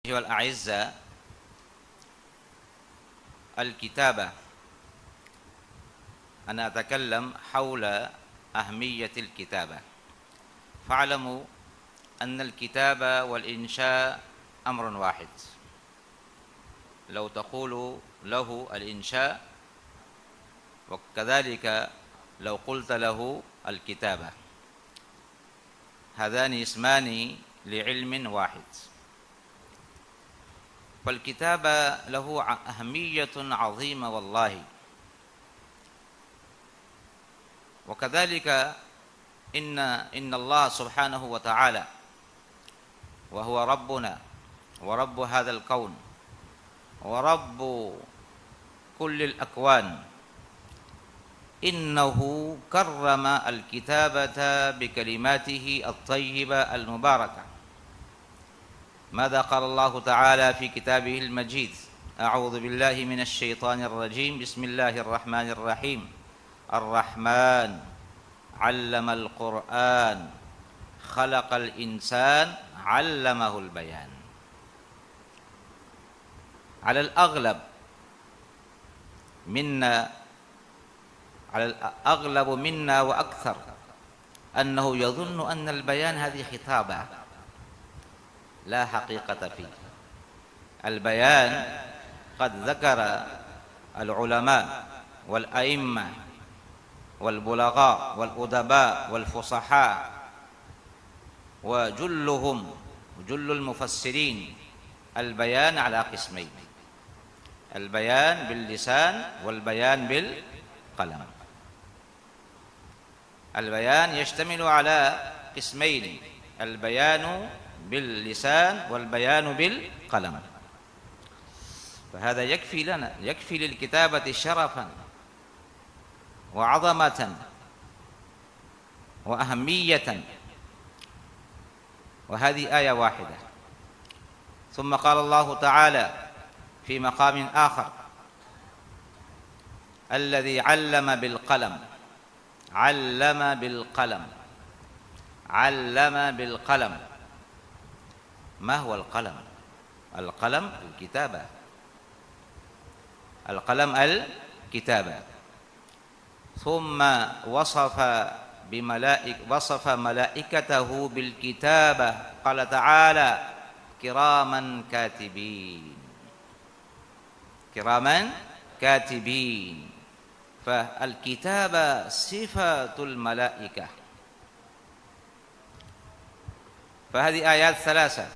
أيها الأعزة، الكتابة. أنا أتكلم حول أهمية الكتابة. فاعلموا أن الكتابة والإنشاء أمر واحد. لو تقول له الإنشاء وكذلك لو قلت له الكتابة، هذان اسمان لعلم واحد. فالكتابة له أهمية عظيمة والله. وكذلك إن الله سبحانه وتعالى وهو ربنا ورب هذا الكون ورب كل الأكوان، إنه كرم الكتابة بكلماته الطيبة المباركة. ماذا قال الله تعالى في كتابه المجيد؟ أعوذ بالله من الشيطان الرجيم. بسم الله الرحمن الرحيم. الرحمن علم القرآن خلق الإنسان علمه البيان. على الأغلب منا وأكثر أنه يظن أن البيان هذه خطابة، لا حقيقة فيه. البيان قد ذكر العلماء والأئمة والبلغاء والأدباء والفصحاء وجل المفسرين البيان على قسمين: البيان باللسان والبيان بالقلم. البيان يشتمل على قسمين: البيان باللسان والبيان بالقلم. فهذا يكفي للكتابة شرفا وعظمة وأهمية. وهذه آية واحدة. ثم قال الله تعالى في مقام آخر: الذي علم بالقلم. علم بالقلم. علم بالقلم. ما هو القلم؟ القلم الكتابة. القلم الكتابة. ثم وصف ملائكته بالكتابة. قال تعالى: كراما كاتبين. كراما كاتبين. فالكتابة صفة الملائكة. فهذه آيات ثلاثة.